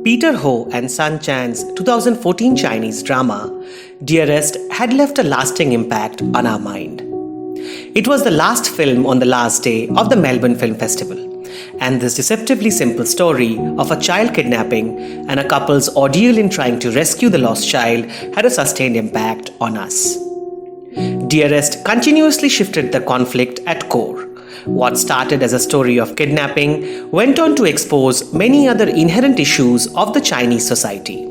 Peter Ho and Sun Chan's 2014 Chinese drama, Dearest, had left a lasting impact on our mind. It was the last film on the last day of the Melbourne Film Festival, and this deceptively simple story of a child kidnapping and a couple's ordeal in trying to rescue the lost child had a sustained impact on us. Dearest continuously shifted the conflict at core. What started as a story of kidnapping went on to expose many other inherent issues of the Chinese society,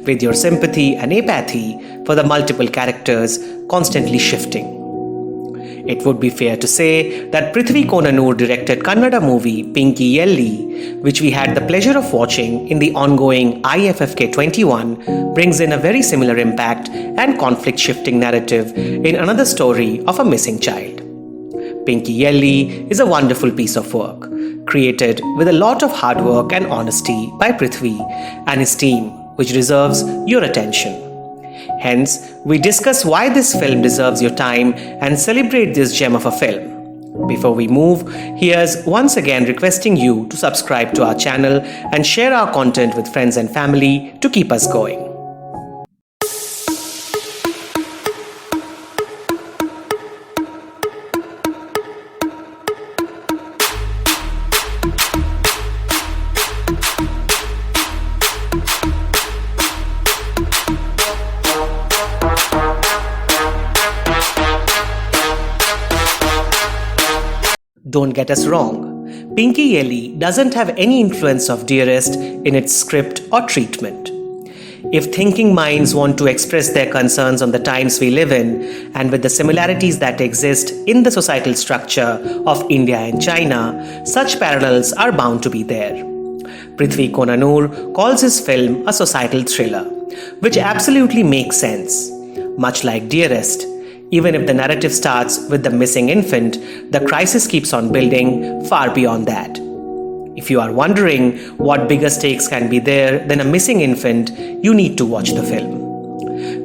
with your sympathy and apathy for the multiple characters constantly shifting. It would be fair to say that Prithvi Konanur directed Kannada movie Pinki Elli, which we had the pleasure of watching in the ongoing IFFK 21, brings in a very similar impact and conflict-shifting narrative in another story of a missing child. Pinki Elli is a wonderful piece of work, created with a lot of hard work and honesty by Prithvi and his team, which deserves your attention. Hence, we discuss why this film deserves your time and celebrate this gem of a film. Before we move, here's once again requesting you to subscribe to our channel and share our content with friends and family to keep us going. Don't get us wrong, Pinki Elli doesn't have any influence of Dearest in its script or treatment. If thinking minds want to express their concerns on the times we live in and with the similarities that exist in the societal structure of India and China, such parallels are bound to be there. Prithvi Konanur calls his film a societal thriller, which absolutely makes sense. Much like Dearest, even if the narrative starts with the missing infant, the crisis keeps on building far beyond that. If you are wondering what bigger stakes can be there than a missing infant, you need to watch the film.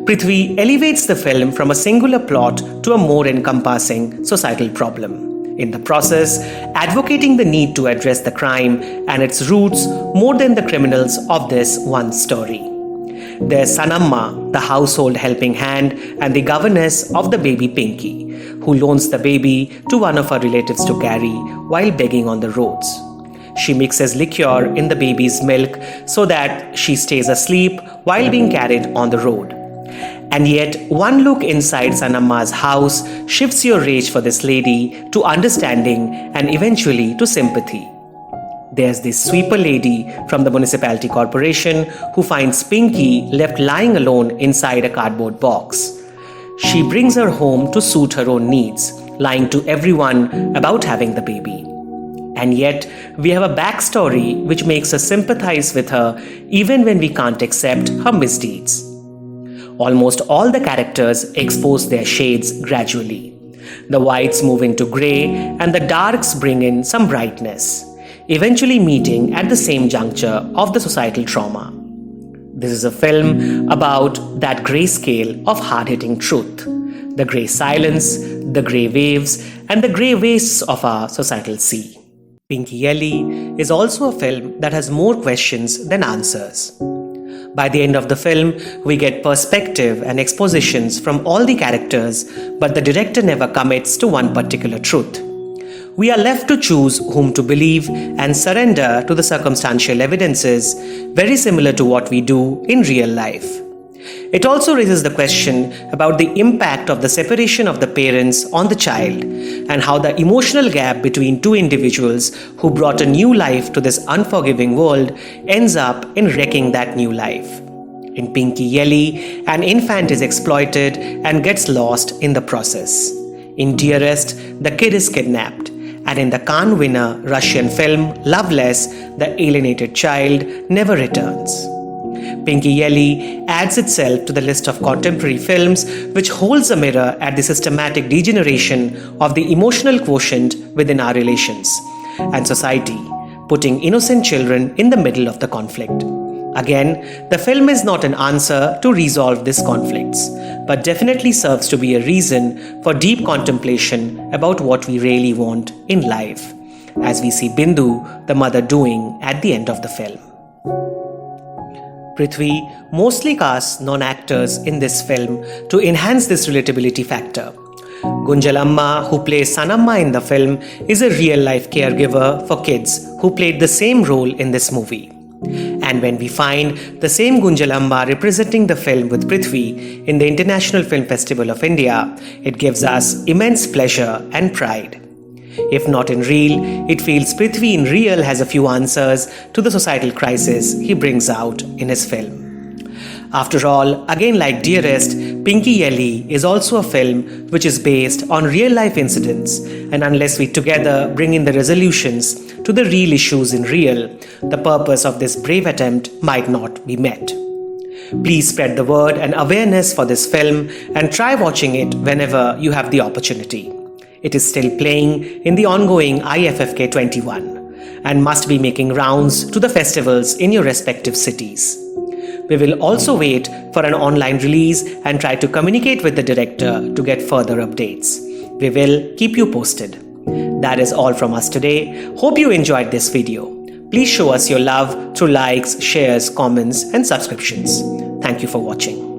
Prithvi elevates the film from a singular plot to a more encompassing societal problem, in the process advocating the need to address the crime and its roots more than the criminals of this one story. There's Sanamma, the household helping hand and the governess of the baby Pinki, who loans the baby to one of her relatives to carry while begging on the roads. She mixes liquor in the baby's milk so that she stays asleep while being carried on the road. And yet, one look inside Sanamma's house shifts your rage for this lady to understanding and eventually to sympathy. There's this sweeper lady from the municipality corporation who finds Pinki left lying alone inside a cardboard box. She brings her home to suit her own needs, lying to everyone about having the baby. And yet, we have a backstory which makes us sympathize with her even when we can't accept her misdeeds. Almost all the characters expose their shades gradually. The whites move into grey and the darks bring in some brightness, eventually meeting at the same juncture of the societal trauma. This is a film about that grayscale of hard-hitting truth, the grey silence, the grey waves, and the grey wastes of our societal sea. Pinki Elli is also a film that has more questions than answers. By the end of the film, we get perspective and expositions from all the characters, but the director never commits to one particular truth. We are left to choose whom to believe and surrender to the circumstantial evidences, very similar to what we do in real life. It also raises the question about the impact of the separation of the parents on the child and how the emotional gap between two individuals who brought a new life to this unforgiving world ends up in wrecking that new life. In Pinki Elli, an infant is exploited and gets lost in the process. In Dearest, the kid is kidnapped. And in the Cannes winner Russian film Loveless, the alienated child never returns. Pinki Elli adds itself to the list of contemporary films which holds a mirror at the systematic degeneration of the emotional quotient within our relations and society, putting innocent children in the middle of the conflict. Again, the film is not an answer to resolve these conflicts, but definitely serves to be a reason for deep contemplation about what we really want in life, as we see Bindu, the mother, doing at the end of the film. Prithvi mostly casts non-actors in this film to enhance this relatability factor. Gunjalamma, who plays Sanamma in the film, is a real-life caregiver for kids who played the same role in this movie. And when we find the same Gunjalamma representing the film with Prithvi in the International Film Festival of India, it gives us immense pleasure and pride. If not in real, it feels Prithvi in real has a few answers to the societal crisis he brings out in his film. After all, again like Dearest, Pinki Elli is also a film which is based on real-life incidents, and unless we together bring in the resolutions to the real issues in real, the purpose of this brave attempt might not be met. Please spread the word and awareness for this film and try watching it whenever you have the opportunity. It is still playing in the ongoing IFFK 21 and must be making rounds to the festivals in your respective cities. We will also wait for an online release and try to communicate with the director to get further updates. We will keep you posted. That is all from us today. Hope you enjoyed this video. Please show us your love through likes, shares, comments, and subscriptions. Thank you for watching.